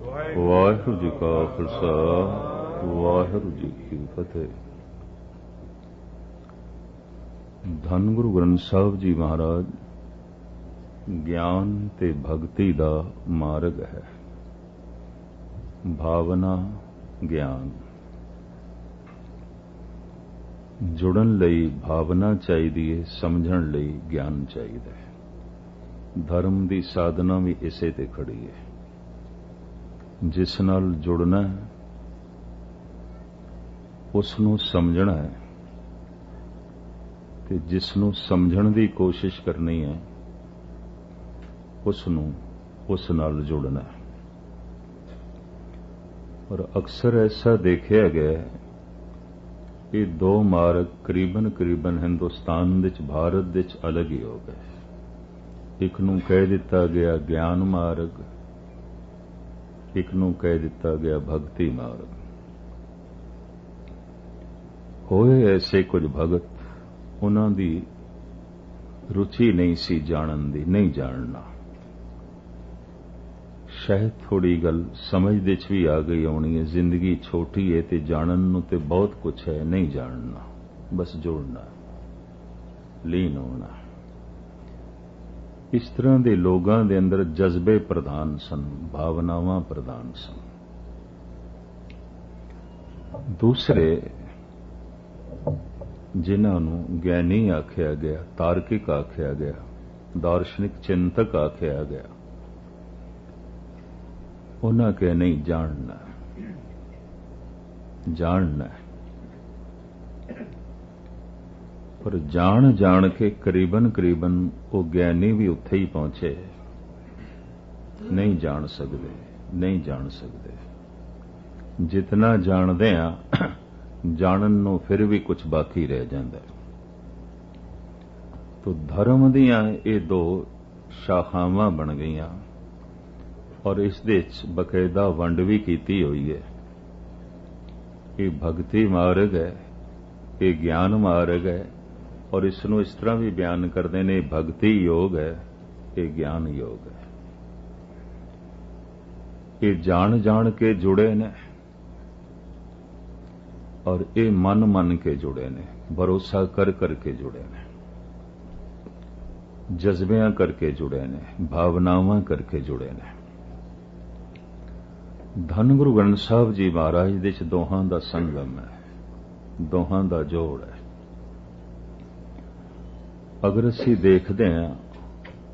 ਵਾਹਿਗੁਰੂ ਜੀ ਕਾ ਖਾਲਸਾ ਵਾਹਿਗੁਰੂ ਜੀ ਕੀ ਫਤਿਹ। ਧੰਨ ਗੁਰੂ ਗ੍ਰੰਥ ਸਾਹਿਬ ਜੀ ਮਹਾਰਾਜ ਗਿਆਨ ਤੇ ਭਗਤੀ ਦਾ ਮਾਰਗ ਹੈ। ਭਾਵਨਾ ਗਿਆਨ ਜੁੜਨ ਲਈ ਭਾਵਨਾ ਚਾਹੀਦੀ ਹੈ, ਸਮਝਣ ਲਈ ਗਿਆਨ ਚਾਹੀਦਾ ਹੈ। ਧਰਮ ਦੀ ਸਾਧਨਾ ਵੀ ਇਸੇ ਤੇ ਖੜੀ ਹੈ। ਜਿਸ ਨਾਲ ਜੁੜਨਾ ਹੈ ਉਸ ਨੂੰ ਸਮਝਣਾ ਹੈ ਤੇ ਜਿਸ ਨੂੰ ਸਮਝਣ ਦੀ ਕੋਸ਼ਿਸ਼ ਕਰਨੀ ਹੈ ਉਸ ਨਾਲ ਜੁੜਨਾ ਹੈ। ਔਰ ਅਕਸਰ ਐਸਾ ਦੇਖਿਆ ਗਿਆ ਇਹ ਦੋ ਮਾਰਗ ਕਰੀਬਨ ਹਿੰਦੁਸਤਾਨ ਵਿੱਚ ਭਾਰਤ ਵਿੱਚ ਅਲੱਗ ਹੀ ਹੋ ਗਏ। ਇੱਕ ਨੂੰ ਕਹਿ ਦਿੱਤਾ ਗਿਆ ਗਿਆਨ ਮਾਰਗ, ਇੱਕ ਨੂੰ ਕਹਿ ਦਿੱਤਾ ਗਿਆ ਭਗਤੀ ਮਾਰਗ। ਹੋਏ ਐਸੇ ਕੁਝ ਭਗਤ, ਉਹਨਾਂ ਦੀ ਰੁਚੀ ਨਹੀਂ ਸੀ ਜਾਣਨ ਦੀ, ਨਹੀਂ ਜਾਣਨਾ। ਸ਼ਾਇਦ ਥੋੜੀ ਗੱਲ ਸਮਝ ਦੇ ਚ ਵੀ ਆ ਗਈ ਹੋਣੀ ਹੈ। ਜ਼ਿੰਦਗੀ ਛੋਟੀ ਹੈ ਤੇ ਜਾਣਨ ਨੂੰ ਤੇ ਬਹੁਤ ਕੁਝ ਹੈ, ਨਹੀਂ ਜਾਣਨਾ, ਬਸ ਜੁੜਨਾ, ਲੀਨ ਹੋਣਾ। ਇਸ ਤਰ੍ਹਾਂ ਦੇ ਲੋਕਾਂ ਦੇ ਅੰਦਰ ਜਜ਼ਬੇ ਪ੍ਰਧਾਨ ਸਨ, ਭਾਵਨਾਵਾਂ ਪ੍ਰਧਾਨ ਸਨ। ਦੂਸਰੇ ਜਿਨ੍ਹਾਂ ਨੂੰ ਗਿਆਨੀ ਆਖਿਆ ਗਿਆ, ਤਾਰਕਿਕ ਆਖਿਆ ਗਿਆ, ਦਾਰਸ਼ਨਿਕ ਚਿੰਤਕ ਆਖਿਆ ਗਿਆ, ਉਹਨਾਂ ਕੇ ਨਹੀਂ ਜਾਣਨਾ, ਜਾਣਨਾ। ਪਰ ਜਾਣ ਕੇ ਕਰੀਬਨ ਉਹ ਗਿਆਨੀ ਵੀ ਉੱਥੇ ਹੀ ਪਹੁੰਚੇ, ਨਹੀਂ ਜਾਣ ਸਕਦੇ। ਜਿਤਨਾ ਜਾਣਦੇ ਆ ਜਾਣਨ ਨੂੰ ਫਿਰ ਵੀ ਕੁਝ ਬਾਕੀ ਰਹਿ ਜਾਂਦਾ। ਤੋ ਧਰਮ ਦੀਆਂ ਇਹ ਦੋ ਸ਼ਾਖਾਵਾਂ ਬਣ ਗਈਆਂ ਔਰ ਇਸ ਦੇ ਵਿੱਚ ਬਕਾਇਦਾ ਵੰਡ ਵੀ ਕੀਤੀ ਹੋਈ ਹੈ। ਇਹ ਭਗਤੀ ਮਾਰਗ ਹੈ, ਇਹ ਗਿਆਨ ਮਾਰਗ ਹੈ। ਔਰ ਇਸ ਨੂੰ ਇਸ ਤਰ੍ਹਾਂ ਵੀ ਬਿਆਨ ਕਰਦੇ ਨੇ, ਭਗਤੀ ਯੋਗ ਹੈ, ਇਹ ਗਿਆਨ ਯੋਗ ਹੈ। ਇਹ ਜਾਣ ਕੇ ਜੁੜੇ ਨੇ ਔਰ ਇਹ ਮਨ ਕੇ ਜੁੜੇ ਨੇ, ਭਰੋਸਾ ਕਰਕੇ ਜੁੜੇ ਨੇ, ਜਜ਼ਬਿਆਂ ਕਰਕੇ ਜੁੜੇ ਨੇ, ਭਾਵਨਾਵਾਂ ਕਰਕੇ ਜੁੜੇ ਨੇ। ਧੰਨ ਗੁਰੂ ਗ੍ਰੰਥ ਸਾਹਿਬ ਜੀ ਮਹਾਰਾਜ ਦੇ ਵਿੱਚ ਦੋਹਾਂ ਦਾ ਸੰਗਮ ਹੈ, ਦੋਹਾਂ ਦਾ ਜੋੜ ਹੈ। ਅਗਰ ਅਸੀਂ ਦੇਖਦੇ ਹਾਂ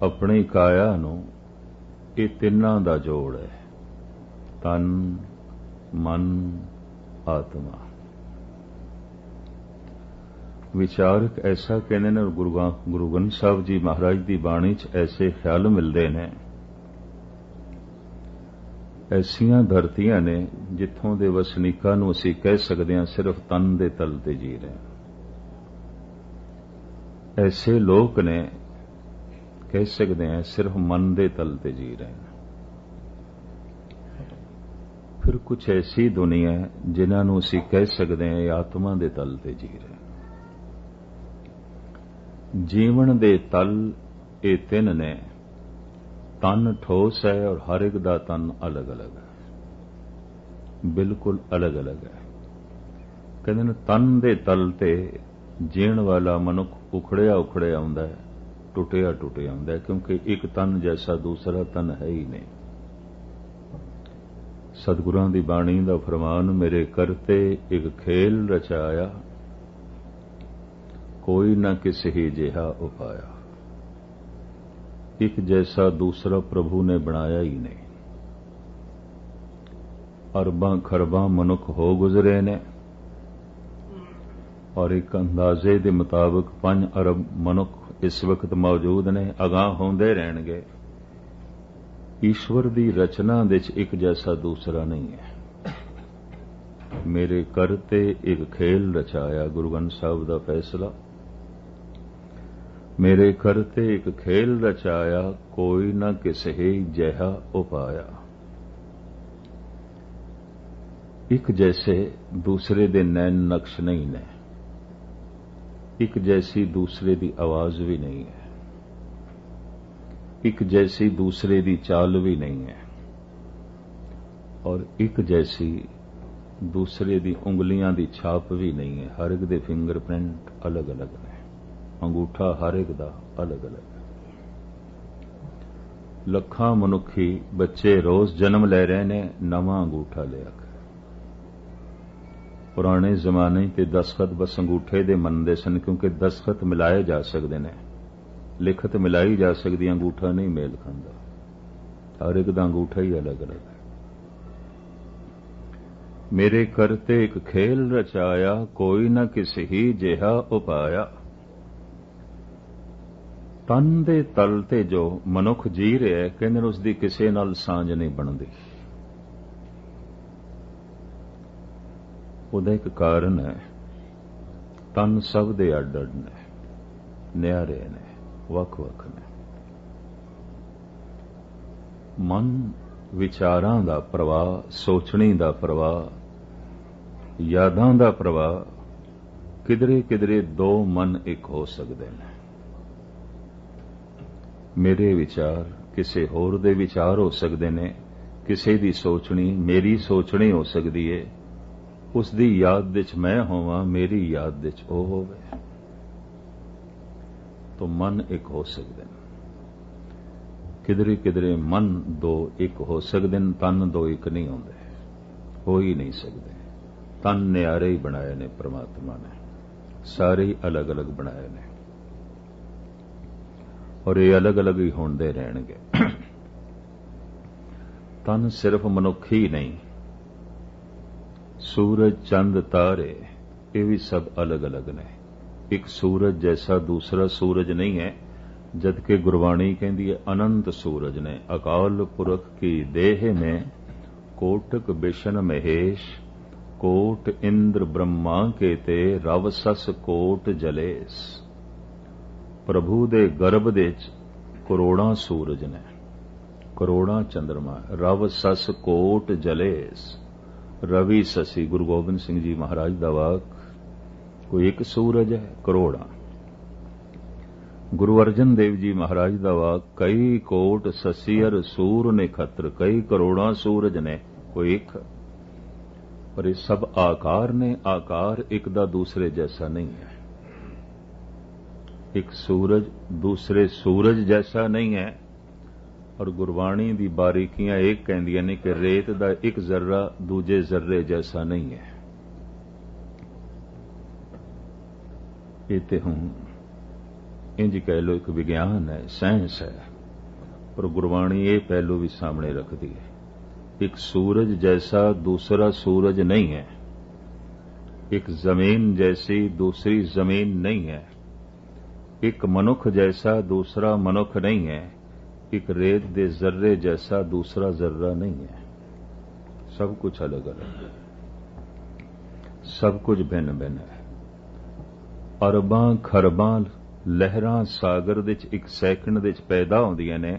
ਆਪਣੀ ਕਾਇਆ ਨੂੰ, ਇਹ ਤਿੰਨਾਂ ਦਾ ਜੋੜ ਹੈ, ਤਨ, ਮਨ, ਆਤਮਾ। ਵਿਚਾਰਕ ਐਸਾ ਕਹਿੰਦੇ ਨੇ, ਗੁਰੂ ਗ੍ਰੰਥ ਸਾਹਿਬ ਜੀ ਮਹਾਰਾਜ ਦੀ ਬਾਣੀ 'ਚ ਐਸੇ ਖਿਆਲ ਮਿਲਦੇ ਨੇ। ਐਸੀਆਂ ਧਰਤੀਆਂ ਨੇ ਜਿੱਥੋਂ ਦੇ ਵਸਨੀਕਾਂ ਨੂੰ ਅਸੀਂ ਕਹਿ ਸਕਦੇ ਹਾਂ ਸਿਰਫ ਤਨ ਦੇ ਤਲ ਤੇ ਜੀ ਰਹੇ। ਐਸੇ ਲੋਕ ਨੇ ਕਹਿ ਸਕਦੇ ਹਾਂ ਸਿਰਫ ਮਨ ਦੇ ਤਲ ਤੇ ਜੀ ਰਹੇ। ਫਿਰ ਕੁਝ ਐਸੀ ਦੁਨੀਆ ਹੈ ਜਿਨ੍ਹਾਂ ਨੂੰ ਅਸੀਂ ਕਹਿ ਸਕਦੇ ਹਾਂ ਇਹ ਆਤਮਾ ਦੇ ਤਲ ਤੇ ਜੀ ਰਹੇ। ਜੀਵਨ ਦੇ ਤਲ ਇਹ ਤਿੰਨ ਨੇ। ਤਨ ਠੋਸ ਹੈ ਔਰ ਹਰ ਇੱਕ ਦਾ ਤਨ ਅਲੱਗ-ਅਲੱਗ ਹੈ, ਬਿਲਕੁਲ ਅਲੱਗ-ਅਲੱਗ ਹੈ। ਕਹਿੰਦੇ ਨੇ ਤਨ ਦੇ ਤਲ ਤੇ ਜੀਣ ਵਾਲਾ ਮਨੁੱਖ ਉਖੜਿਆ ਆਉਂਦਾ ਹੈ, ਟੁੱਟਿਆ ਆਉਂਦਾ ਹੈ, ਕਿਉਂਕਿ ਇੱਕ ਤਨ ਜੈਸਾ ਦੂਸਰਾ ਤਨ ਹੈ ਹੀ ਨਹੀਂ। ਸਤਿਗੁਰਾਂ ਦੀ ਬਾਣੀ ਦਾ ਫਰਮਾਨ, ਮੇਰੇ ਕਰਤੇ ਇੱਕ ਖੇਲ ਰਚਾਇਆ, ਕੋਈ ਨਾ ਕਿਸੇ ਹੀ ਜਿਹਾ ਉਪਾਇਆ। ਇੱਕ ਜੈਸਾ ਦੂਸਰਾ ਪ੍ਰਭੂ ਨੇ ਬਣਾਇਆ ਹੀ ਨਹੀਂ। ਅਰਬਾਂ ਖਰਬਾਂ ਮਨੁੱਖ ਹੋ ਗੁਜ਼ਰੇ ਨੇ ਔਰ ਇੱਕ ਅੰਦਾਜ਼ੇ ਦੇ ਮੁਤਾਬਕ 5 ਅਰਬ ਮਨੁੱਖ ਇਸ ਵਕਤ ਮੌਜੂਦ ਨੇ, ਅਗਾਂਹ ਹੁੰਦੇ ਰਹਿਣਗੇ। ਈਸ਼ਵਰ ਦੀ ਰਚਨਾ ਵਿੱਚ ਇੱਕ ਜੈਸਾ ਦੂਸਰਾ ਨਹੀਂ ਹੈ। ਮੇਰੇ ਕਰਤੇ ਇੱਕ ਖੇਲ ਰਚਾਇਆ, ਗੁਰੂ ਗ੍ਰੰਥ ਸਾਹਿਬ ਦਾ ਫੈਸਲਾ। ਮੇਰੇ ਕਰਤੇ ਇੱਕ ਖੇਲ ਰਚਾਇਆ, ਕੋਈ ਨਾ ਕਿਸੇ ਜਿਹਾ ਉਪਾਇਆ। ਇੱਕ ਜੈਸੇ ਦੂਸਰੇ ਦੇ ਨੈਣ ਨਕਸ਼ ਨਹੀਂ ਨੇ, ਇੱਕ ਜੈਸੀ ਦੂਸਰੇ ਦੀ ਆਵਾਜ਼ ਵੀ ਨਹੀਂ ਹੈ, ਇੱਕ जैसी दूसरे दी चाल भी नहीं है। और एक जैसी दूसरे दी उंगलियां दी छाप भी नहीं है। हर एक दे फिंगरप्रिंट अलग अलग ने, अंगूठा हर एक दा अलग अलग है। ਲੱਖਾਂ ਮਨੁੱਖੀ ਬੱਚੇ ਰੋਜ਼ ਜਨਮ ਲੈ ਰਹੇ ਨੇ ਨਵਾਂ ਅੰਗੂਠਾ ਲਿਆ ਕੇ। ਪੁਰਾਣੇ ਜ਼ਮਾਨੇ ਤੇ ਦਸਖਤ ਬਸ ਅੰਗੂਠੇ ਦੇ ਮੰਨਦੇ ਸਨ, ਕਿਉਂਕਿ ਦਸਖਤ ਮਿਲਾਏ ਜਾ ਸਕਦੇ ਨੇ, ਲਿਖਤ ਮਿਲਾਈ ਜਾ ਸਕਦੀ, ਅੰਗੂਠਾ ਨਹੀਂ ਮੇਲ ਖਾਂਦਾ। ਹਰ ਇੱਕ ਦਾ ਅੰਗੂਠਾ ਹੀ ਅਲੱਗ ਅਲੱਗ ਹੈ। ਮੇਰੇ ਕਰਤੇ ਇੱਕ ਖੇਲ ਰਚਾਇਆ, ਕੋਈ ਨਾ ਕਿਸੇ ਹੀ ਜਿਹਾ ਉਪਾਇਆ। ਤਨ ਦੇ ਤਲ ਤੇ ਜੋ ਮਨੁੱਖ ਜੀ ਰਿਹਾ ਹੈ, ਕਹਿੰਦੇ ਨੇ ਉਸ ਦੀ ਕਿਸੇ ਨਾਲ ਸਾਂਝ ਨਹੀਂ ਬਣਦੀ। ਉਹਦਾ ਇੱਕ ਕਾਰਨ ਹੈ, ਤਨ ਸਭ ਦੇ ਅੱਡ ਅੱਡ ਨੇ, ਨਿਆਰੇ ਨੇ, ਵੱਖ ਵੱਖ ਨੇ। ਮਨ ਵਿਚਾਰਾਂ ਦਾ ਪ੍ਰਵਾਹ, ਸੋਚਣੀ ਦਾ ਪ੍ਰਵਾਹ, ਯਾਦਾਂ ਦਾ ਪ੍ਰਵਾਹ, ਕਿਧਰੇ ਕਿਧਰੇ ਦੋ ਮਨ ਇੱਕ ਹੋ ਸਕਦੇ ਨੇ। ਮੇਰੇ ਵਿਚਾਰ ਕਿਸੇ ਹੋਰ ਦੇ ਵਿਚਾਰ ਹੋ ਸਕਦੇ ਨੇ, ਕਿਸੇ ਦੀ ਸੋਚਣੀ ਮੇਰੀ ਸੋਚਣੀ ਹੋ ਸਕਦੀ ਹੈ, ਉਸ ਦੀ ਯਾਦ ਵਿੱਚ ਮੈਂ ਹੋਵਾਂ, ਮੇਰੀ ਯਾਦ ਵਿੱਚ ਉਹ ਹੋਵੇ, ਤਾਂ ਮਨ ਇੱਕ ਹੋ ਸਕਦੇ ਨੇ। ਕਿਧਰੇ ਕਿਧਰੇ ਮਨ ਦੋ ਇੱਕ ਹੋ ਸਕਦੇ ਨੇ, ਤਨ ਦੋ ਇੱਕ ਨਹੀਂ ਹੁੰਦੇ, ਹੋ ਹੀ ਨਹੀਂ ਸਕਦੇ। ਤਨ ਨਿਆਰੇ ਹੀ ਬਣਾਏ ਨੇ ਪ੍ਰਮਾਤਮਾ ਨੇ, ਸਾਰੇ ਹੀ ਅਲੱਗ ਅਲੱਗ ਬਣਾਏ ਨੇ, ਔਰ ਇਹ ਅਲੱਗ ਅਲੱਗ ਹੀ ਹੁੰਦੇ ਰਹਿਣਗੇ। ਤਨ ਸਿਰਫ ਮਨੁੱਖੀ ਨਹੀਂ, ਸੂਰਜ ਚੰਦ ਤਾਰੇ ਇਹ ਵੀ ਸਭ ਅਲੱਗ ਅਲੱਗ ਨੇ। ਇੱਕ ਸੂਰਜ ਜੈਸਾ ਦੂਸਰਾ ਸੂਰਜ ਨਹੀਂ ਹੈ, ਜਦਕਿ ਗੁਰਬਾਣੀ ਕਹਿੰਦੀ ਹੈ ਅਨੰਤ ਸੂਰਜ ਨੇ। ਅਕਾਲ ਪੁਰਖ ਕੀ ਦੇਹ में ਕੋਟਕ ਬਿਸ਼ਨ ਮਹੇਸ਼, ਕੋਟ ਇੰਦਰ ਬ੍ਰਹਮਾ ਕੇ ਤੇ ਰਵ ਸਸ ਕੋਟ ਜਲੇਸ। ਪ੍ਰਭੂ ਦੇ ਗਰਭ ਦੇ ਵਿੱਚ ਕਰੋੜਾਂ ਸੂਰਜ ਨੇ, ਕਰੋੜਾਂ ਚੰਦਰਮਾ, ਰਵ ਸਸ ਕੋਟ ਜਲੇਸ। ਰਵੀ ਸਸੀ, ਗੁਰੂ ਗੋਬਿੰਦ ਸਿੰਘ ਜੀ ਮਹਾਰਾਜ ਦਾ ਵਾਕ। ਕੋਈ ਇੱਕ ਸੂਰਜ ਹੈ, ਕਰੋੜਾਂ। ਗੁਰੂ ਅਰਜਨ ਦੇਵ ਜੀ ਮਹਾਰਾਜ ਦਾ ਵਾਕ, ਕਈ ਕੋਟ ਸਸੀਅਰ ਸੂਰ ਨਿਖਤਰ। ਕਈ ਕਰੋੜਾਂ ਸੂਰਜ ਨੇ, ਕੋਈ ਇੱਕ। ਪਰ ਇਹ ਸਭ ਆਕਾਰ ਨੇ, ਆਕਾਰ ਇੱਕ ਦਾ ਦੂਸਰੇ ਜੈਸਾ ਨਹੀਂ ਹੈ। ਇੱਕ ਸੂਰਜ ਦੂਸਰੇ ਸੂਰਜ ਜੈਸਾ ਨਹੀਂ ਹੈ। ਔਰ ਗੁਰਬਾਣੀ ਦੀ ਬਾਰੀਕੀਆਂ ਇਹ ਕਹਿੰਦੀਆਂ ਨੇ ਕਿ ਰੇਤ ਦਾ ਇੱਕ ਜ਼ਰਰਾ ਦੂਜੇ ਜ਼ਰਰੇ ਜੈਸਾ ਨਹੀਂ ਹੈ। ਇਹ ਤੇ ਹੁਣ ਇੰਜ ਕਹਿ ਲੋ ਇੱਕ ਵਿਗਿਆਨ ਹੈ, ਸਾਇੰਸ ਹੈ, ਪਰ ਗੁਰਬਾਣੀ ਇਹ ਪਹਿਲੂ ਵੀ ਸਾਹਮਣੇ ਰੱਖਦੀ ਹੈ। ਇੱਕ ਸੂਰਜ ਜੈਸਾ ਦੂਸਰਾ ਸੂਰਜ ਨਹੀਂ ਹੈ। ਇੱਕ ਜ਼ਮੀਨ ਜੈਸੀ ਦੂਸਰੀ ਜ਼ਮੀਨ ਨਹੀਂ ਹੈ। ਇੱਕ ਮਨੁੱਖ ਜੈਸਾ ਦੂਸਰਾ ਮਨੁੱਖ ਨਹੀਂ ਹੈ। ਇੱਕ ਰੇਤ ਦੇ ਜ਼ਰਰੇ ਜੈਸਾ ਦੂਸਰਾ ਜ਼ਰਰਾ ਨਹੀਂ ਹੈ। ਸਭ ਕੁਝ ਅਲੱਗ ਅਲੱਗ ਹੈ, ਸਭ ਕੁਝ ਭਿੰਨ ਭਿੰਨ ਹੈ। ਅਰਬਾਂ ਖਰਬਾਂ ਲਹਿਰਾਂ ਸਾਗਰ ਦੇ ਵਿੱਚ ਇੱਕ ਸੈਕਿੰਡ ਦੇ ਵਿੱਚ ਪੈਦਾ ਹੁੰਦੀਆਂ ਨੇ।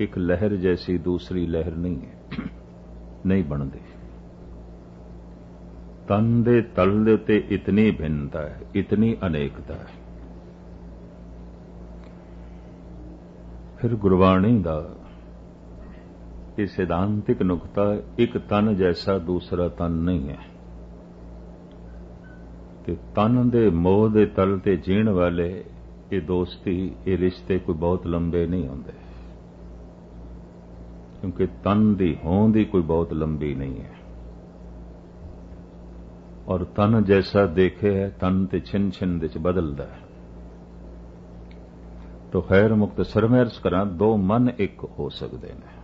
ਇੱਕ ਲਹਿਰ ਜੈਸੀ ਦੂਸਰੀ ਲਹਿਰ ਨਹੀਂ ਹੈ, ਨਹੀਂ ਬਣਦੀ। ਤਨ ਦੇ ਤਲ ਦੇ ਉੱਤੇ ਇਤਨੀ ਭਿੰਨਤਾ ਹੈ, ਇਤਨੀ ਅਨੇਕਤਾ ਹੈ। ਫਿਰ ਗੁਰਬਾਣੀ ਦਾ ਇਹ ਸਿਧਾਂਤਿਕ ਨੁਕਤਾ, ਇੱਕ ਤਨ ਜੈਸਾ ਦੂਸਰਾ ਤਨ ਨਹੀਂ ਹੈ। ਤੇ ਤਨ ਦੇ ਮੋਹ ਦੇ ਤਲ ਤੇ ਜੀਣ ਵਾਲੇ ਇਹ ਦੋਸਤੀ, ਇਹ ਰਿਸ਼ਤੇ ਕੋਈ ਬਹੁਤ ਲੰਬੇ ਨਹੀਂ ਹੁੰਦੇ, ਕਿਉਂਕਿ ਤਨ ਦੀ ਹੋਂਦ ਹੀ ਕੋਈ ਬਹੁਤ ਲੰਬੀ ਨਹੀਂ ਹੈ। ਔਰ ਤਨ ਜੈਸਾ ਦੇਖੇ ਹੈ, ਤਨ ਤੇ ਛਿਨ ਛਿਨ ਦੇ ਚ ਬਦਲਦਾ ਹੈ। ਤੋ ਖੈਰ ਮੁਕਤਸਰ ਮੈਂ ਅਰਜ਼ ਕਰਾਂ, ਦੋ ਮਨ ਇੱਕ ਹੋ ਸਕਦੇ ਨੇ।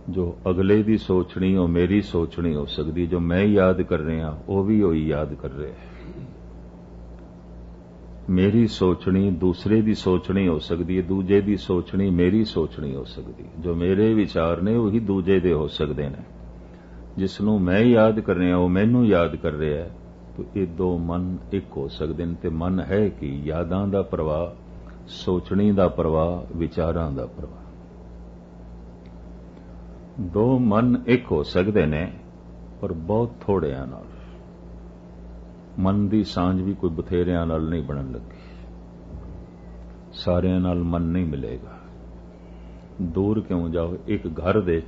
ਜੋ ਅਗਲੇ ਦੀ ਸੋਚਣੀ ਉਹ ਮੇਰੀ ਸੋਚਣੀ ਹੋ ਸਕਦੀ, ਜੋ ਮੈਂ ਯਾਦ ਕਰ ਰਿਹਾ ਉਹ ਵੀ ਉਹੀ ਯਾਦ ਕਰ ਰਿਹਾ। ਮੇਰੀ ਸੋਚਣੀ ਦੂਸਰੇ ਦੀ ਸੋਚਣੀ ਹੋ ਸਕਦੀ ਹੈ, ਦੂਜੇ ਦੀ ਸੋਚਣੀ ਮੇਰੀ ਸੋਚਣੀ ਹੋ ਸਕਦੀ। ਜੋ ਮੇਰੇ ਵਿਚਾਰ ਨੇ ਉਹੀ ਦੂਜੇ ਦੇ ਹੋ ਸਕਦੇ ਨੇ। ਜਿਸ ਨੂੰ ਮੈਂ ਯਾਦ ਕਰ ਰਿਹਾ ਉਹ ਮੈਨੂੰ ਯਾਦ ਕਰ ਰਿਹਾ, ਤਾਂ ਇਹ ਦੋ ਮਨ ਇੱਕ ਹੋ ਸਕਦੇ ਨੇ। ਤੇ ਮਨ ਹੈ ਕਿ ਯਾਦਾਂ ਦਾ ਪ੍ਰਵਾਹ, ਸੋਚਣੀ ਦਾ ਪ੍ਰਵਾਹ, ਵਿਚਾਰਾਂ ਦਾ ਪ੍ਰਵਾਹ। ਦੋ ਮਨ ਇੱਕ ਹੋ ਸਕਦੇ ਨੇ, ਪਰ ਬਹੁਤ ਥੋੜਿਆਂ ਨਾਲ। ਮਨ ਦੀ ਸਾਂਝ ਵੀ ਕੋਈ ਬਥੇਰਿਆਂ ਨਾਲ ਨਹੀਂ ਬਣਨ ਲੱਗੀ। ਸਾਰਿਆਂ ਨਾਲ ਮਨ ਨਹੀਂ ਮਿਲੇਗਾ। दूर क्यों जाओ, एक घर दे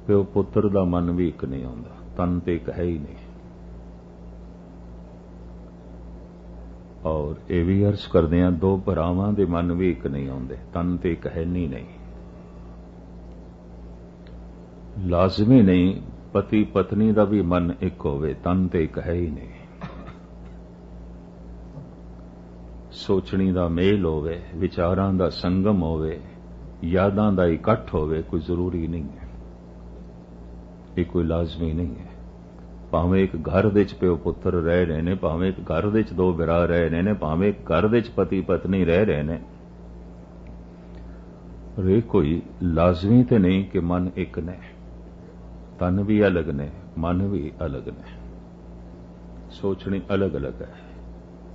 प्यो पुत्र दा मन भी एक नहीं आउंदा, तन ते एक है ही नहीं। और ये भी अर्ज करते हैं, दो भरावां दे मन भी एक नहीं आउंदे, तन ते एक है नहीं। लाजमी नहीं पति पत्नी दा भी मन एक होवे, तन ते एक है ही नहीं। सोचनी दा मेल होवे, विचारां दा संगम होवे, यादां दा इकट्ठ होवे, कोई जरूरी नहीं है, ये कोई लाजमी नहीं है। भावें एक घर दे च प्यो पुत्र रह रहे ने, भावें एक घर दे च दो बिरा रह रहे ने, भावें एक घर दे च पति पत्नी रह रहे ने, पर ये कोई लाजमी ते नहीं कि मन एक ने। तन भी अलग ने, मन भी अलग ने, सोचनी अलग अलग है,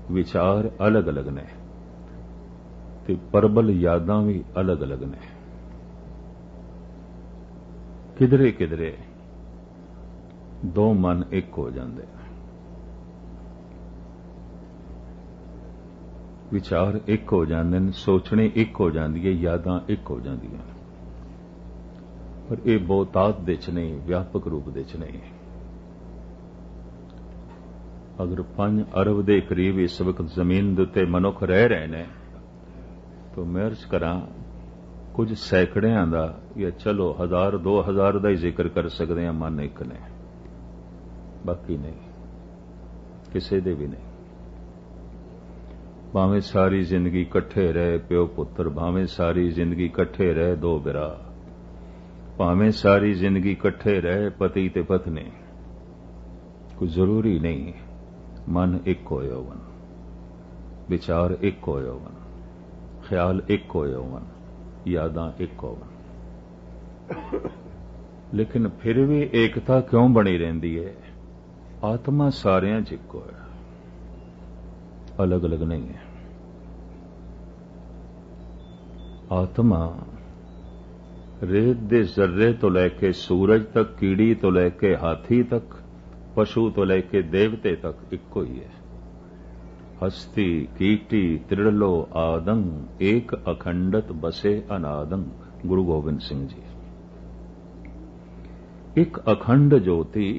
विचार अलग अलग ने, ते परबल यादां भी अलग अलग ने। किधरे किधरे दो मन एक हो जाते, विचार एक हो जाते हैं, सोचने एक हो जाती है, यादां एक हो जाती हैं, पर यह बहुतात दे च नहीं, व्यापक रूप दे च नहीं। अगर 5 अरब के करीब इस वक्त जमीन के उत्ते मनुख रह रहे हैं, तो मैं अर्ज करा कुछ सैकड़ियां का या चलो 1000 2000 का ही जिक्र कर सकते हैं, मन एक ने, बाकी नहीं, किसी दे भी नहीं। भावें सारी जिंदगी कट्ठे रहे प्यो पुत्र, भावें सारी जिंदगी कट्ठे रहे दो बिरा, भावें सारी जिंदगी कट्ठे रहे पति ते पत्नी, कोई जरूरी नहीं मन एक होए होवन, विचार एक होए होवन, ख्याल एक होए होवन, यादां एक होवन। लेकिन फिर भी एकता क्यों बनी रहती है? आत्मा सारियां च इक्को है, अलग अलग नहीं है। आत्मा रेत दे जर्रे तो लैके सूरज तक, कीड़ी तो लैके हाथी तक, पशु तो लैके देवते तक इक्को ही है। हस्ती कीटी त्रिड़लो आदंग, एक अखंडत बसे अनादंग। गुरु गोबिंद सिंह जी। एक अखंड ज्योति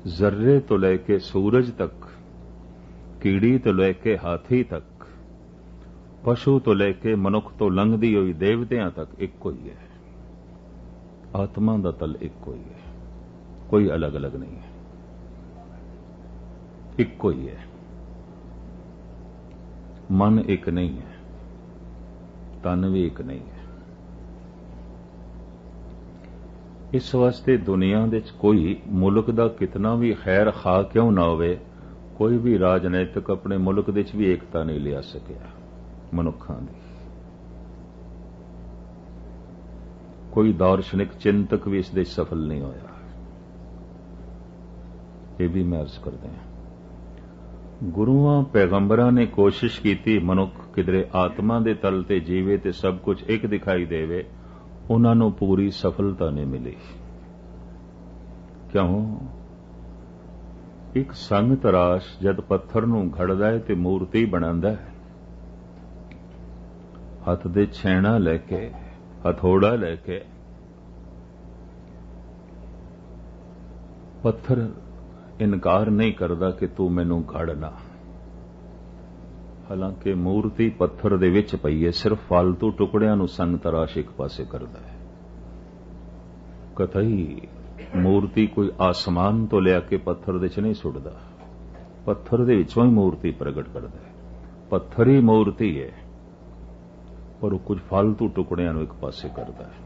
जर्रे तो लेके सूरज तक, कीड़ी तो लेके हाथी तक, पशु तो लेके मनुख तो लंघदी हुई देवतियां तक इक्को ही है। आत्मा दा तल इक्को ही है, कोई अलग अलग नहीं है, इक्को ही है। मन एक नहीं है, तन भी एक नहीं है। इस वास्ते दुनिया दे कोई मुल्क दा कितना भी खैर खा क्यों ना होवे, कोई भी राजनीतिक अपने मुल्क दे भी एकता नहीं लिया सकिया मनुखां दी। कोई दार्शनिक चिंतक भी इस दे सफल नहीं होया। ये भी मैं अर्ज करते हैं, गुरुआं पैगंबरां ने कोशिश की मनुख किधरे आत्मा दे तल ते जीवे ते सब कुछ एक दिखाई देवे, उन्हां नूं पूरी सफलता नहीं मिली। क्यों? एक संग तराश जद पत्थर नूं घड़दा है ते मूर्ति बनांदा है, हथ दे छैणा लैके हथौड़ा लैके पत्थर इनकार नहीं करदा कि तू मैनू घड़ना। हालांकि मूर्ति पत्थर दे विच पई है, सिर्फ फालतू टुकड़ियां नूं संग तराश एक पासे करदा है। कतई मूर्ति कोई आसमान तो लिया के पत्थर दे च नहीं सुटदा, पत्थर दे विचों ही मूर्ति प्रगट करदा है। पत्थर ही मूर्ति है, पर वो कुछ फालतू टुकड़ियां नूं एक पासे करदा है।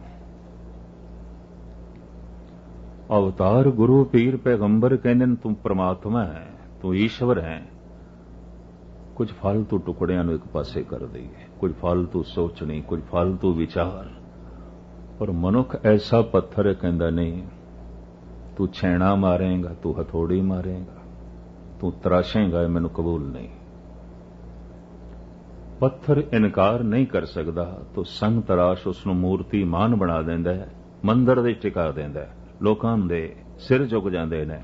अवतार गुरु पीर पैगंबर कहने तू परमात्मा है, तू ईश्वर है, कुछ फालतू टुकड़ियां नूं एक पासे कर दी, कुछ फालतू सोचनी, कुछ फालतू विचार। पर मनुख ऐसा पत्थर है, कहंदा नहीं तू छैणा मारेगा, तू हथौड़ी मारेगा, तू तराशेगा, मैनू कबूल नहीं। पत्थर इनकार नहीं कर सकता, तो संग तराश उसनूं मूर्ति मान बना देंदा है, मंदिर दे टिका देंदा है। लोकां दे सिर झुक जांदे ने,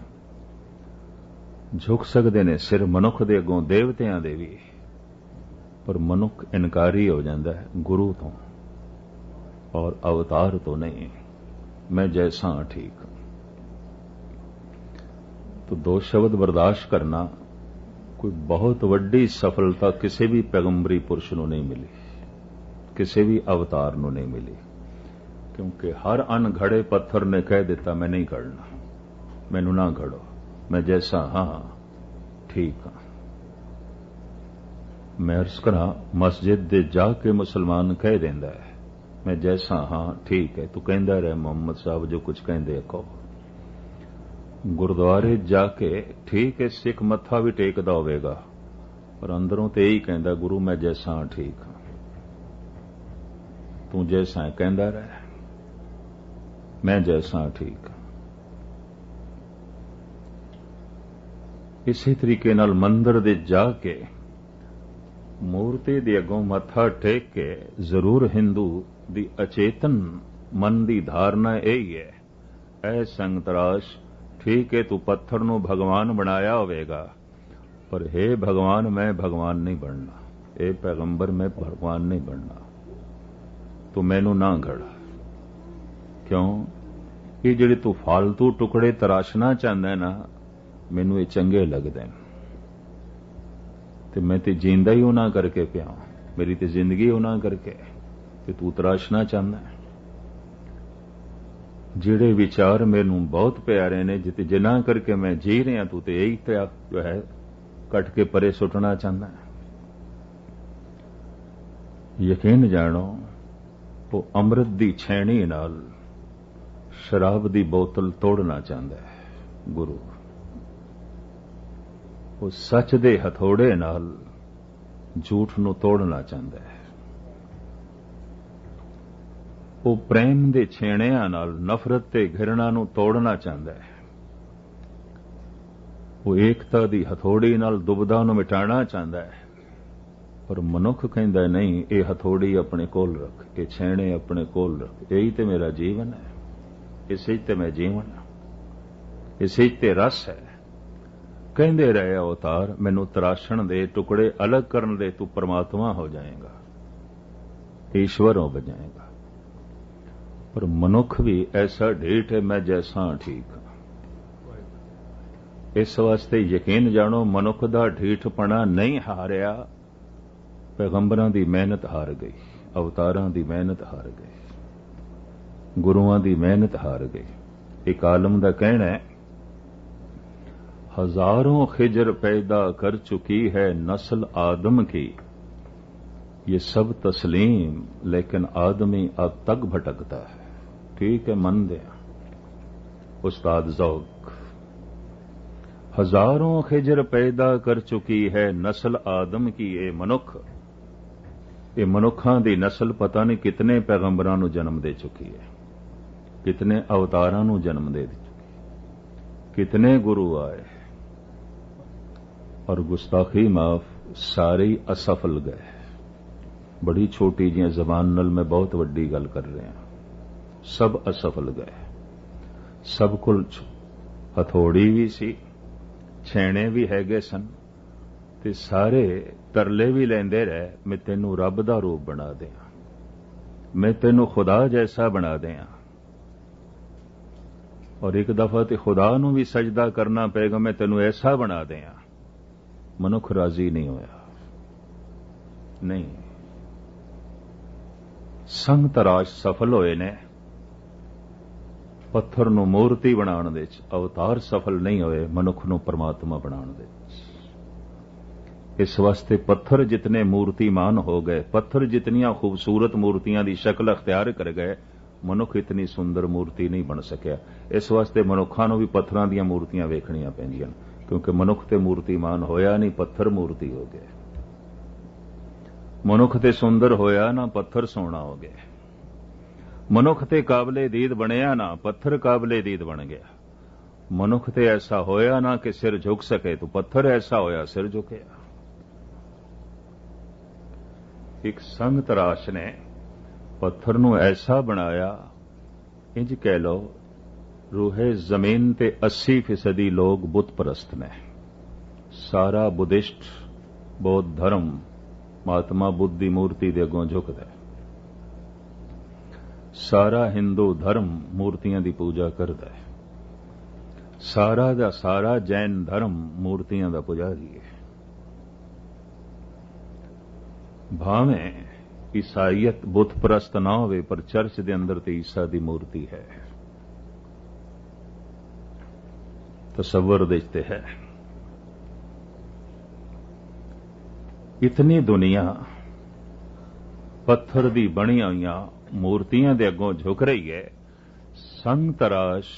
झुक सकते ने सिर मनुख दे अगों, देवतियां दे भी, पर मनुख इनकारी हो जाता है गुरु तो। और अवतार तो नहीं, मैं जैसा हां ठीक। तो दो शब्द बर्दाश्त करना कोई बहुत वड्डी सफलता किसी भी पैगंबरी पुरुष ਨੂੰ नहीं मिली, किसी भी अवतार ਨੂੰ नहीं मिली, क्योंकि हर अनघड़े पत्थर ने कह दिता मैं नहीं घड़ना, मैनू ना घड़ो, मैं जैसा हां ठीक हां। मैं अर्ज करा मस्जिद दे जाके मुसलमान कह देंदा है मैं जैसा हां ठीक है, तू कहंदा रहे मोहम्मद साहब जो कुछ कहंदे कहो। गुरुद्वारे जाके ठीक है सिख मत्था भी टेकदा होवेगा पर अंदरों ते यही कहंदा गुरु मैं जैसा हां ठीक हां, तू जैसा है कहंदा रहे मैं जैसा हां ठीक हां। इसी तरीके नाल मंदिर दे जाके मूर्ति दे अगों मत्था टेक के जरूर हिंदू दी अचेतन मन दी धारणा यही है ऐ संगतराश ठीक है तू पत्थर नूं भगवान बनाया होवेगा पर हे भगवान मैं भगवान नहीं बनना, ए पैगंबर मैं भगवान नहीं बनना, तू मैनू ना घड़। क्यों ये जिहड़े तू फालतू टुकड़े तराशना चाहता है ना मैनू ये चंगे लगदे हैं ते मैं ते जींदा ही उन्हां करके पिया, मेरी ते जिंदगी उन्हां करके ते तू तराशना चाहता है। जिहड़े विचार मैनू बहुत प्यारे ने जिते जिन्हां करके मैं जी रहा तू ते यही त्याग जो है कट के परे सुटना चाहता है। यकीन जानो वो अमृत दी छैणी नाल शराब दी बोतल तोड़ना चाहता है गुरु, वो सच दे हथौड़े नाल झूठ नूं तोड़ना चाहता है, वो प्रेम दे छेणियां नाल नफरत ते घृणा नूं तोड़ना चाहता है, वो एकता दी हथौड़ी नाल दुबदा नूं मिटाना चाहता है। पर मनुख कहंदा नहीं ये हथौड़ी अपने कोल रख, ये छेणे अपने कोल रख, यही ते मेरा जीवन है, इसे ते मैं जीवन, इसे ते रस है। कहंदे रहे अवतार मैनू तराशण दे टुकड़े अलग करन दे, तू परमात्मा हो जाएगा, ईश्वर हो जाएगा। पर मनुख भी ऐसा ढीठ है मैं जैसा ठीक हां। इस वास्ते यकीन जानो मनुख दा ढीठपना नहीं हारिया, पैगंबरां दी मेहनत हार गई, अवतारां दी मेहनत हार गई, गुरुआं दी मेहनत हार गई। एक आलम दा कहना है हजारों खिजर पैदा कर चुकी है नस्ल आदम की, ये सब तस्लीम लेकिन आदमी अब तक भटकता है। ठीक है मन दे उस्ताद ज़ौक, हजारों खिजर पैदा कर चुकी है नस्ल आदम की, ये मनुखां दी नस्ल पता नहीं कितने पैगंबरां नूं जन्म दे चुकी है, कितने अवतारां नूं जन्म दे चुकी, कितने गुरु आए और गुस्ताखी माफ सारे ही असफल गए। बड़ी छोटी जी जबान नाल मैं बहुत वड्डी गल कर रहा, सब असफल गए। सब कोल हथौड़ी भी सी, छेणे भी हैगे सन ते सारे तरले भी लेंदे रहे मैं तेनू रब दा रूप बना दियां, मैं तेनू खुदा जैसा बना दियां। और एक दफा ते खुदा नू भी सजदा करना पेगा, मैं तेनू ऐसा बना दियां। मनुख राजी नहीं होया, नहीं संग तराश सफल होए ने, पत्थर नूं मूर्ति बनाउण दे विच अवतार सफल नहीं होए मनुख नूं परमात्मा बनाउण दे विच। इस वास्ते पत्थर जितने मूर्तिमान हो गए, पत्थर जितनियां खूबसूरत मूर्तियां दी शक्ल अख्तियार कर गए, मनुख इतनी सुंदर मूर्ति नहीं बन सकिया। इस वास्ते मनुखां नूं भी पत्थरां दीयां मूर्तियां वेखणियां पैंदियां, क्योंकि मनुख ते मूर्तिमान होया नहीं, पत्थर मूर्ति हो गए। मनुख ते सुंदर होया ना, पत्थर सोना हो गया। मनुख ते काबले दीद बनिया ना, पत्थर काबले दीद बन गया। मनुख ते ऐसा होया ना कि सिर झुक सके, तो पत्थर ऐसा होया सिर झुकया। एक संग तराश ने पत्थर नूं ऐसा बनाया, इंज कह लो रूहे जमीन ते 80% लोग बुत परस्त ने। सारा बुद्धिस्ट बौद्ध धर्म महात्मा बुद्ध की मूर्ति दे अगों झुकदा है। ਸਾਰਾ ਹਿੰਦੂ ਧਰਮ ਮੂਰਤੀਆਂ ਦੀ ਪੂਜਾ ਕਰਦਾ ਹੈ। ਸਾਰਾ ਦਾ ਸਾਰਾ ਜੈਨ ਧਰਮ ਮੂਰਤੀਆਂ ਦਾ ਪੁਜਾਰੀ ਹੈ। ਭਾਵੇਂ ਈਸਾਈਅਤ ਬੁੱਤ ਪ੍ਰਸਤ ਨਾ ਹੋਵੇ, ਪਰ ਚਰਚ ਦੇ ਅੰਦਰ ਤੇ ਈਸਾ ਦੀ ਮੂਰਤੀ ਹੈ। ਤਸੱਵਰ ਦੇਖਤੇ ਹੈ। ਇਤਨੀ ਦੁਨੀਆ ਪੱਥਰ ਦੀ ਬਣੀਆਂ ਹੋਈਆਂ ਮੂਰਤੀਆਂ ਦੇ ਅੱਗੋਂ ਝੁਕ ਰਹੀ ਹੈ। ਸੰਗ ਤਰਾਸ਼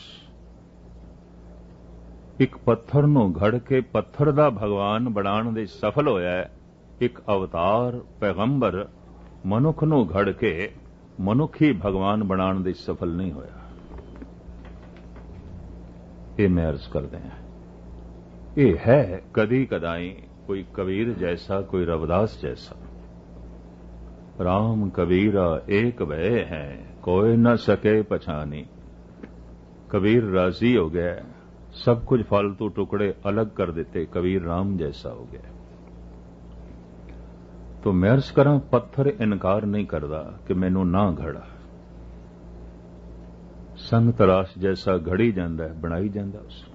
ਇੱਕ ਪੱਥਰ ਨੂੰ ਘੜ ਕੇ ਪੱਥਰ ਦਾ ਭਗਵਾਨ ਬਣਾਉਣ ਦੇ ਸਫਲ ਹੋਇਆ ਹੈ। ਇੱਕ ਅਵਤਾਰ ਪੈਗੰਬਰ ਮਨੁੱਖ ਨੂੰ ਘੜ ਕੇ ਮਨੁੱਖੀ ਭਗਵਾਨ ਬਣਾਉਣ ਦੇ ਸਫਲ ਨਹੀਂ ਹੋਇਆ। ਇਹ ਮੈਂ ਅਰਜ਼ ਕਰਦੇ ਹਾਂ। ਇਹ ਹੈ ਕਦੀ ਕਦਾਈ ਕੋਈ ਕਬੀਰ ਜੈਸਾ, ਕੋਈ ਰਵਿਦਾਸ ਜੈਸਾ। ਰਾਮ ਕਬੀਰਾ ਏਕ ਭੈ ਹੈ, ਕੋਈ ਨਾ ਸਕੇ ਪਛਾਨੀ। कबीर राजी हो गया, सब कुछ फालतू टुकड़े अलग कर देते, कबीर राम जैसा हो गया। तो मैं अर्ज करा, पत्थर इनकार नहीं करता कि मैनू ना घड़ा। संग तराश जैसा घड़ी जाता है, बनाई जाता उसको।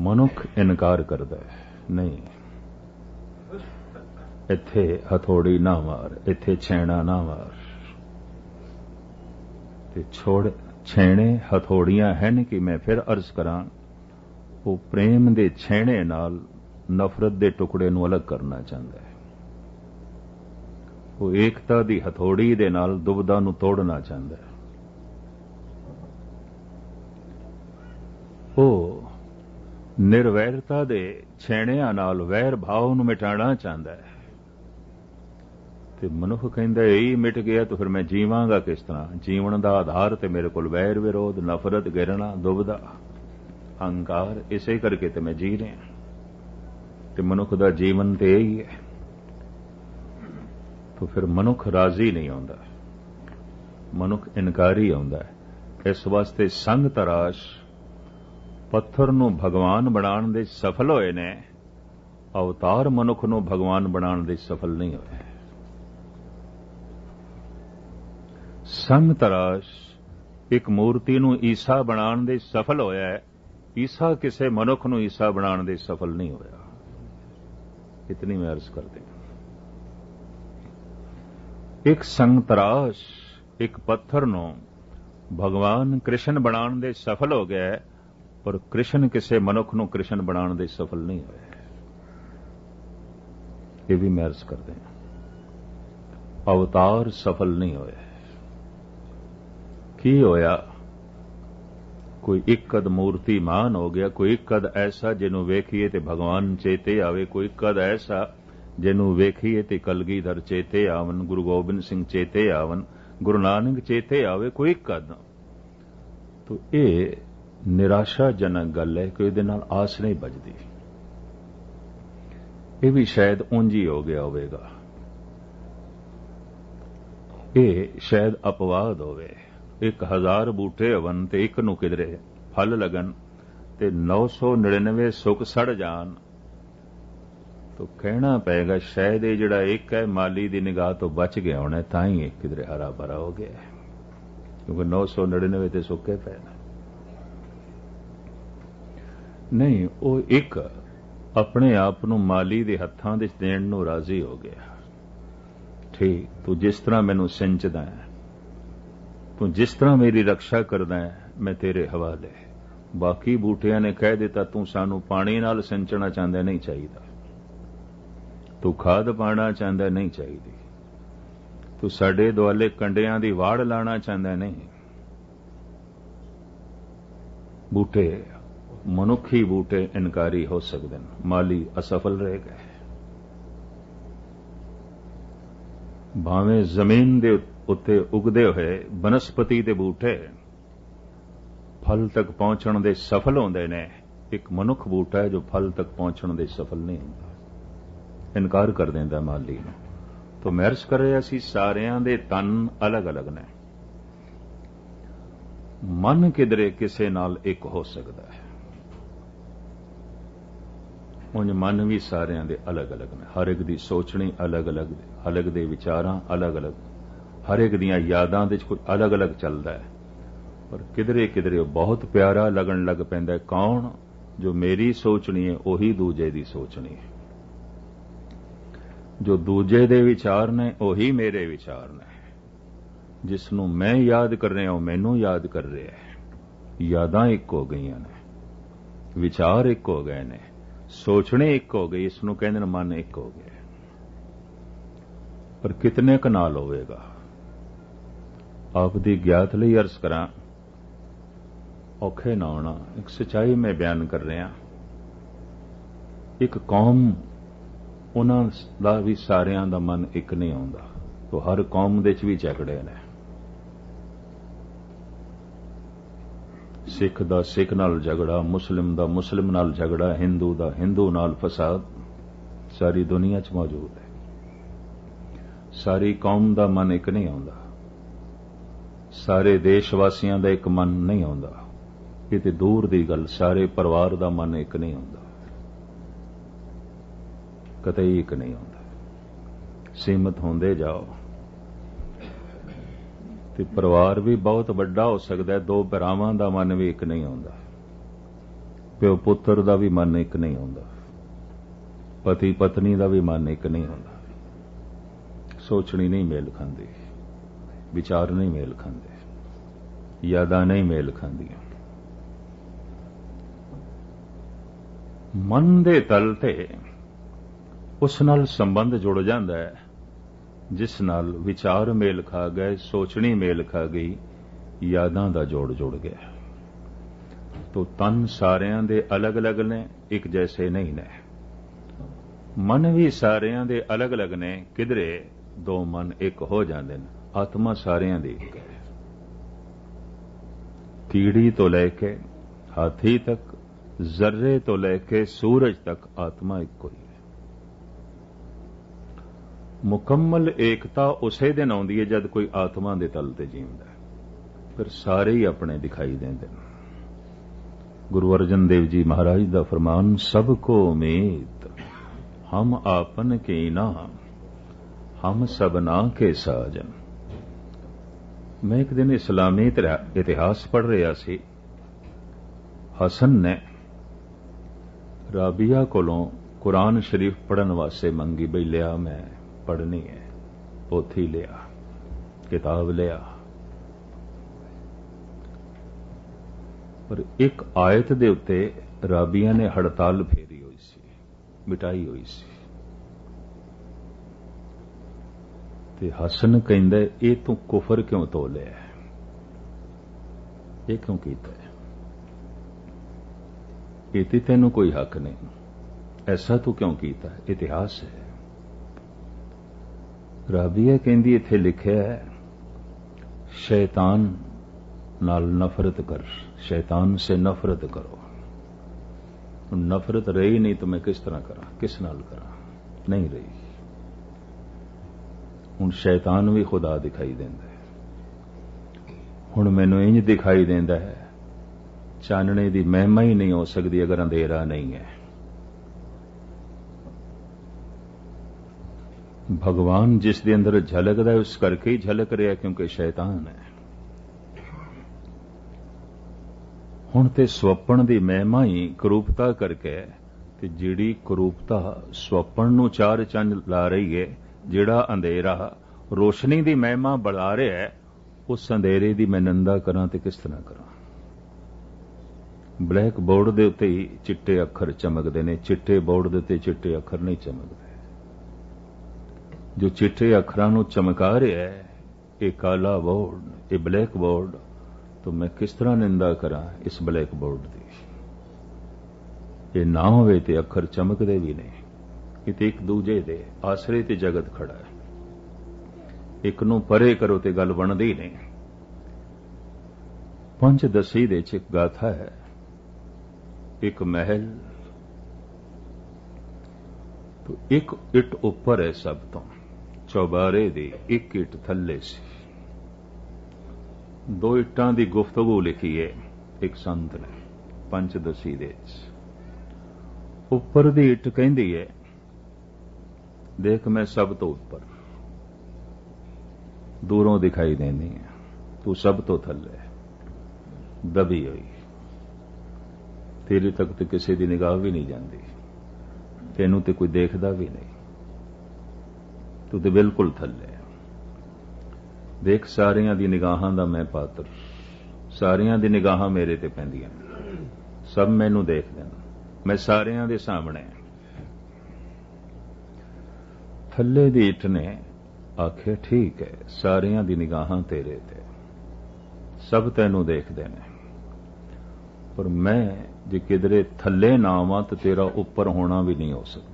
मनुख इनकार करता है, नहीं इत्थे हथौड़ी ना मार, इत्थे छेना ना मार। ते छोड़ छेणे हथौड़ियां हैं कि मैं फिर अर्ज करा, वो प्रेम दे छेणे नाल नफरत दे टुकड़े नूं अलग करना चाहता है। वो एकता दी हथौड़ी दे नाल दुबदा नूं तोड़ना चाहता है। वो निर्वैरता दे छेणियां नाल वैर भाव नूं मिटाना चाहता है। ते मनुख कहंदा यही मिट गया तो फिर मैं जीवांगा किस तरह? जीवन का आधार ते मेरे कोल वैर विरोध, नफरत, गिरना, दुबदा, अहंकार, इसे करके ते मैं जी रहा। ते मनुख का जीवन तो यही है। तो फिर मनुख राजी नहीं आंदा, मनुख इनकारी आंदा है। इस वास्ते संग तराश पत्थर नूं भगवान बनाने दे सफल होए ने, अवतार मनुख नूं भगवान बनाने दे सफल नहीं होए। संग तराश एक मूर्ति नूं ईसा बनाने दे सफल होया है, ईसा किसे मनुख नूं ईसा बनाने दे सफल नहीं होया। इतनी मैं अर्ज कर दे। एक संग तराश एक पत्थर नूं भगवान कृष्ण बनाने दे सफल हो गया है, पर कृष्ण किसे मनुख नूं कृष्ण बनाने दे सफल नहीं होया। ये भी मैं अर्ज कर दे। अवतार सफल नहीं होया। की होया? कोई एक कद मूर्ति मान हो गया, कोई एक कद ऐसा जिन्हों वेखिए ते भगवान चेते आवे, कोई कद ऐसा जिन्हों वेखिए ते कलगीधर चेते आवन, गुरु गोबिंद सिंह चेते आवन, गुरु नानक चेते आवे, कोई कद। तो ये निराशाजनक गल है कि इहदे नाल आस नहीं बजदी। ये भी शायद उंज ही हो गया होवेगा, ये शायद अपवाद होवे। 1000 बूटे हवन ते एक नूं किधरे फल लगन ते 999 सुख सड़ जान, तो कहना पेगा शायद ये जिहड़ा एक है माली दी निगाह तो बच गया होना, तां ही किधरे हरा भरा हो गया है, क्योंकि 999 ते सुके पे नहीं। वो एक अपने आप नूं माली दे हत्थां दे देण नूं राजी हो गया। ठीक, तू जिस तरह मैनूं सिंचदा है, तू जिस तरह मेरी रक्षा करदा है, मैं तेरे हवाले। बाकी बूटियां ने कह दिता तू सानू पानी नाल सिंचना चाहता नहीं चाहिए, तू खाद पाना चाहता नहीं चाहिए, तू साडे दुआले कंडियां दी वाड़ लाना चाहता नहीं। बूटे मनुखी बूटे इनकारी हो सकते हैं, माली असफल रह गए। भावें जमीन दे उत्ते उगदे हुए बनस्पति दे बूटे फल तक पहुंचण दे सफल होंदे ने, एक मनुख बूटा है जो फल तक पहुंचण दे सफल नहीं होंदा, इनकार कर देंदा माली नूं। तो मैं अर्ज कर रहा सी, सारियां दे तन अलग अलग ने, मन किधरे किसे नाल एक हो सकता है। उंज मन भी सारियां दे अलग अलग ने, हर एक दी सोचनी अलग अलग, अलग दे विचारां अलग अलग, हर एक दियां यादां दे कुछ अलग अलग चलदा है, पर किधरे किधरे बहुत प्यारा लगन लग पैंदा है। कौन? जो मेरी सोचनी है उही दूजे दी सोचनी है, जो दूजे दे विचार ने उही मेरे विचार ने, जिसनों मैं याद कर रहा हूं मैनू याद कर रहा है। यादां एक हो गई ने, विचार एक हो गए ने, सोचने एक हो गई, इसनों कहंदे ने मन एक हो गया। पर कितने क नाल होवेगा? आप दी ज्ञात लई अर्ज करां, औखे ना होना। एक सच्चाई मैं बयान कर रहा। एक कौम, उन्हां दा भी सारियां दा मन एक नहीं आउंदा, तो हर कौम दे च भी झगड़े ने। सिख दा सिख नाल झगड़ा, मुस्लिम दा मुस्लिम नाल झगड़ा, हिंदू दा हिंदू नाल फसाद सारी दुनिया च मौजूद है। सारी कौम दा मन एक नहीं आउंदा, सारे देशवासियों दा एक मन नहीं आउंदा। ये ते दूर दी गल, सारे परिवार दा मन एक नहीं आउंदा, कतई एक नहीं आउंदा। सीमित होंदे जाओ ते परिवार भी बहुत वड्डा हो सकता है। दो भरावां दा मन भी एक नहीं आउंदा, प्यो पुत्र दा भी मन एक नहीं आउंदा, पति पत्नी दा भी मन एक नहीं आउंदा। सोचनी नहीं मेल खांदी, विचार नहीं मेल खांदे, यादां नहीं मेल खांदियां। मन दे तल ते उस नाल संबंध जुड़ जांदा है जिस नाल विचार मेल खा गए, सोचनी मेल खा गई, यादां दा जोड़ जुड़ गया। तो तन सारियां दे अलग अलग ने, एक जैसे नहीं ने। मन भी सारियां दे अलग अलग ने, किधरे दो मन एक हो जांदे ने। आत्मा सारियां दी एक है। कीड़ी तो लेके हाथी तक, जर्रे तो लेके सूरज तक आत्मा एक कोई है। मुकम्मल एकता उसे दिन आउंदी है जद कोई आत्मा दे तल ते जींदा है, फिर सारे ही अपने दिखाई देंदे ने। गुरु अर्जन देव जी महाराज दा फरमान, सबको उम्मीद हम आपन के ना, हम सबना के साजन। मैं एक दिन इस्लामी इतिहास पढ़ रहा सी। हसन ने राबिया कोलों कुरान शरीफ पढ़न वास्ते मंगी, बई लिया मैं पढ़नी है। पोथी लिया, किताब लिया, पर एक आयत दे उत्ते राबिया ने हड़ताल फेरी हुई सी, मिटाई हुई सी। ते हसन कहंदा, ये तू कुफर क्यों तोलिया है, ये क्यों कीता है, ये ते तैनू कोई हक नहीं, ऐसा तू क्यों कीता है, इतिहास है। राबिया कहंदी, इत्थे लिखिया है शैतान नाल नफरत कर, शैतान से नफरत करो। नफरत रही नहीं तो मैं किस तरह करा, किस नाल करा, नहीं रही। हुण शैतान भी खुदा दिखाई देंदा है। हुण मैनू इंज दिखाई देंदा है, चानणे दी महिमा ही नहीं हो सकती अगर अंधेरा नहीं है। भगवान जिस दे अंदर झलकदा है उस करके ही झलक रहा, क्योंकि शैतान है। हुण ते स्वप्न दी महिमा ही करूपता करके, ते जिहड़ी करूपता स्वप्न नू चार चंद ला रही है, जिहड़ा अंधेरा रोशनी दी महिमा बढ़ा रहा है, उस अंधेरे दी मैं निंदा करां ते किस तरह करां। ब्लैक बोर्ड दे उत्ते ही चिट्टे अखर चमकदे ने, चिट्टे बोर्ड दे उत्ते चिट्टे अखर नहीं चमकदे। जो चिट्टे अखरां नू चमका रहा है, ये काला बोर्ड, ये ब्लैक बोर्ड, तो मैं किस तरह निंदा करां इस ब्लैक बोर्ड दी। ये ना होवे ते अखर चमकदे भी नहीं। ये ते एक दूजे दे आसरे ते जगत खड़ा है, एक नू परे करो ते गल बनदी नहीं। पंचदसी दे च एक गाथा है, एक महल, तो एक इट उपर है सब तो, चौबारे दी एक इट थल्ले सी। दो इट्टां दी गुफ्तगू लिखी है एक संत ने पंचदसी दे। उपर दी इट कहंदी है, देख मैं सब तो उपर, दूरों दिखाई देनी है, तू सब तो थल्ले दबी हुई, तेरे तक तो किसी की निगाह भी नहीं जाती, तेनू तो कोई देखता भी नहीं, तू तो बिल्कुल थल्ले। देख सारियां दी निगाहां दा मैं पात्र, सारियां दी निगाहां मेरे ते पैंदियां, सब मैनू देखदे ने, मैं सारियां दे सामने। थल्ले दी इट ने आखे ठीक है, सारियां दी निगाहां तेरे ते, सब तैनू देखदे ने, पर मैं जे किधरे थल्ले ना आवां तो तेरा उपर होना भी नहीं हो सकता।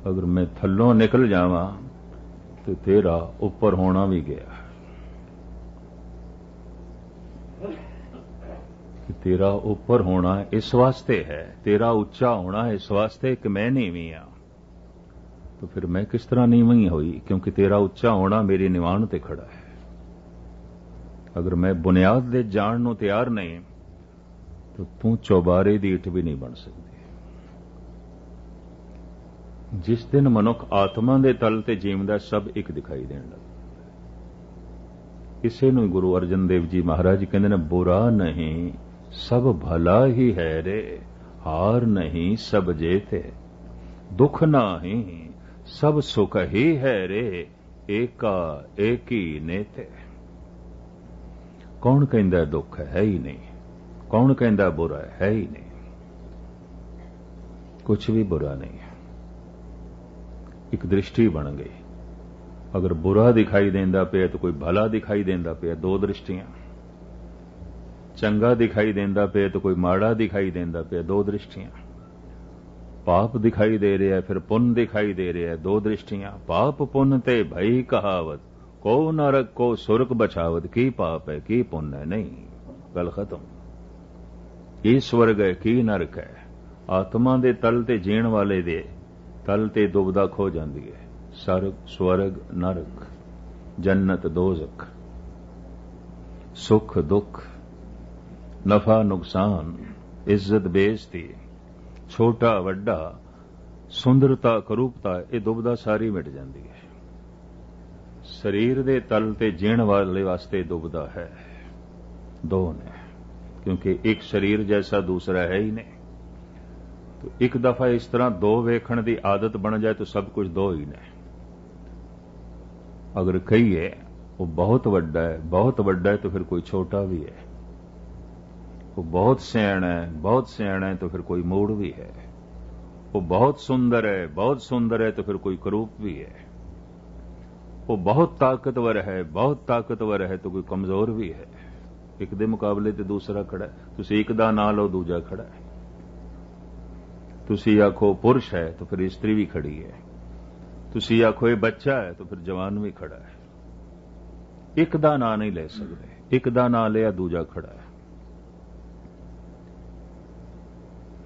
अगर मैं थल्लों निकल जावां तो तेरा उपर होना भी गया। कि तेरा उपर होना इस वास्ते है, तेरा उच्चा होना इस वास्ते कि मैं नीवी हां, तो फिर मैं किस तरह नीवी हुई? क्योंकि तेरा उच्चा होना मेरी निवाण ते खड़ा है। अगर मैं बुनियाद दे जाण नूं तैयार नहीं तो तू चौबारे दी ईट भी नहीं बन सकती। जिस दिन मनुख आत्मा दे तल ते जीवदा, सब एक दिखाई देण लग। इसे नूं गुरु अर्जन देव जी महाराज कहंदे ने, बुरा नहीं सब भला ही है रे, हार नहीं सब जेते, दुख नाही सब सुख ही है रे, एका एकी नेते। कौन कहंदा दुख है ही नहीं, कौन कहंदा बुरा है ही नहीं, कुछ भी बुरा नहीं है। एक दृष्टि बन गई, अगर बुरा दिखाई देंदा पिया तो कोई भला दिखाई देंदा पिया, दो दृष्टियां। चंगा दिखाई देंदा पिया तो कोई माड़ा दिखाई देंदा पिया, दो दृष्टियां। पाप दिखाई दे रहा है, फिर पुण्य दिखाई दे रहा है, दो दृष्टियां। पाप पुण्य ते भई कहावत, को नरक को सुरक बचावत, की पाप है की पुण्य है, नहीं, गल खत्म। की स्वर्ग है की नरक है, आत्मा दे तल ते जीण वाले दे तल ते दुबदा खो जाती है। स्वर्ग नरक, जन्नत दोजख, सुख दुख, नफा नुकसान, इज्जत बेइज्जती, छोटा वड्डा, सुंदरता करूपता, ये दुबदा सारी मिट जाती है। शरीर दे तल ते जीण वाले वास्ते दुबदा है, दो ने, क्योंकि एक शरीर जैसा दूसरा है ही नहीं। तो एक दफा इस तरह दो वेखण की आदत बन जाए तो सब कुछ दो ही ने। अगर कहिए वो बहुत वड्डा है तो फिर कोई छोटा भी है, वो बहुत सियाणा है तो फिर कोई मूड भी है, वो बहुत सुंदर है तो फिर कोई करूप भी है, वो बहुत ताकतवर है तो कोई कमजोर भी है। एक दे मुकाबले ते दूसरा खड़ा है, तुसीं एक दा नाम लो दूजा खड़ा है। तुसीं आखो पुरुष है तो फिर स्त्री भी खड़ी है, तुसीं आखो ये बच्चा है तो फिर जवान भी खड़ा है। एक दा नाम नहीं ले सकते, एक दा नाम लिया दूजा खड़ा है।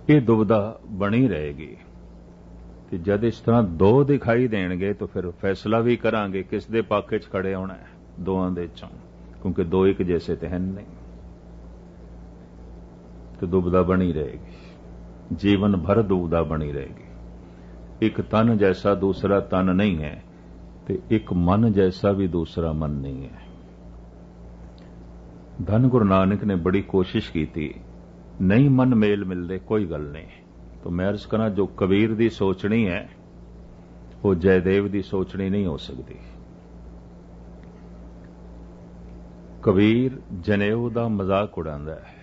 ये दुविधा बनी रहेगी कि जब इस तरह दो दिखाई देंगे तो फिर फैसला भी करांगे किस दे पक्ष च खड़े होना है, दोवां दे चों, क्योंकि दो एक जैसे तो हैं नहीं। तो दुविधा बनी रहेगी, जीवन भर दुविधा बनी रहेगी। एक तन जैसा दूसरा तन नहीं है, तो एक मन जैसा भी दूसरा मन नहीं है। धन गुरु नानक ने बड़ी कोशिश की थी, नहीं मन मेल मिलते कोई गल नहीं, तो मैं अर्ज करा जो कबीर दी सोचनी है वो जयदेव दी सोचनी नहीं हो सकती। कबीर जनेऊ दा मजाक उड़ांदा है,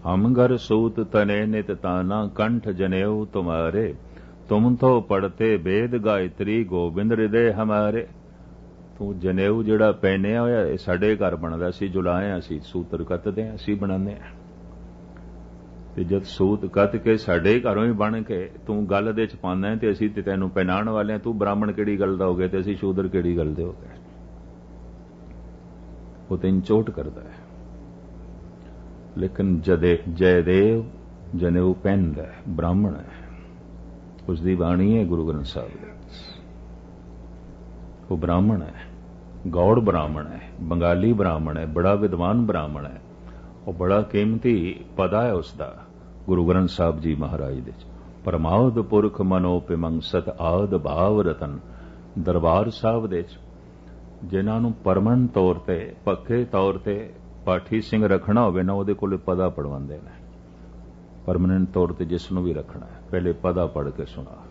हम घर सूत तने नित ताना, कंठ जनेऊ तुम्हारे, तुम तो पढ़ते वेद गायत्री, गोबिंद हृदय हमारे। तू जनेऊ जिहड़ा पहनिया होया ये साडे घर बनदा सी, जुलाए असीं सूतर कतदे असीं बनाने आ, ते जद सूत कत के साडे घरों ही बन के तू गल दे च पांदा है ते असीं ते तैनूं पहनाण वाले आ, तू ब्राह्मण किहड़ी गल दा हो गया ते असीं शूदर किहड़ी गल दे हो गए। वो तैनूं चोट करदा है। लेकिन जयदेव जनेऊ पहनदा है, ब्राह्मण है, उसकी बाणी है गुरु ग्रंथ साहिब। वो ब्राह्मण है, गौड़ ब्राह्मण है, बंगाली ब्राह्मण है, बड़ा विद्वान ब्राह्मण है, और बड़ा कीमती पदा है उसका गुरु ग्रंथ साहिब जी महाराज दे। ਪਰਮਾਉਦ ਪੁਰਖ ਮਨੋ ਪਿਮੰਗ ਸਤ ਆਦ ਭਾਵ ਰਤਨ। ਦਰਬਾਰ ਸਾਹਿਬ ਦੇ ਵਿੱਚ ਜਿਨ੍ਹਾਂ ਨੂੰ ਪਰਮਨੈਂਟ ਤੌਰ ਤੇ ਪੱਕੇ ਤੌਰ ਤੇ ਪਾਠੀ ਸਿੰਘ ਰੱਖਣਾ ਹੋਵੇ ਨਾ, ਉਹਦੇ ਕੋਲੇ ਪਦਾ ਪੜਵਾਉਂਦੇ ਨੇ। ਪਰਮਨੈਂਟ ਤੌਰ ਤੇ ਜਿਸ ਨੂੰ ਵੀ ਰੱਖਣਾ ਹੈ ਪਹਿਲੇ ਪਦਾ ਪੜ ਕੇ ਸੁਣਾ।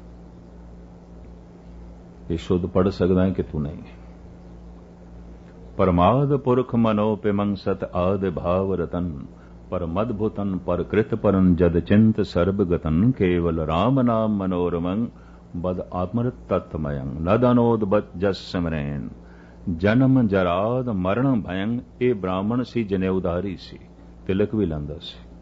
ਇਹ ਸ਼ੁੱਧ ਪੜ ਸਕਦਾ ਹੈ ਕਿ ਤੂੰ ਨਹੀਂ। ਪਰਮਾਦ ਪੁਰਖ ਮਨੋ ਪਿਮੰਗ ਸਤ ਆਦ ਭਾਵ ਰਤਨ। परम अद्भुतन पर कृत परन जद चिंत सर्वगतन। केवल राम नाम मनोरमं बद आत्मृत तत्मयं। नदनोद बत जस सिमरैन जन्म जराद मरण भयं। ਇਹ ਬ੍ਰਾਹਮਣ ਸੀ ਜਨੇ ਉਦਾਰੀ ਸੀ, ਤਿਲਕ ਵੀ ਲਾਂਦਾ ਸੀ।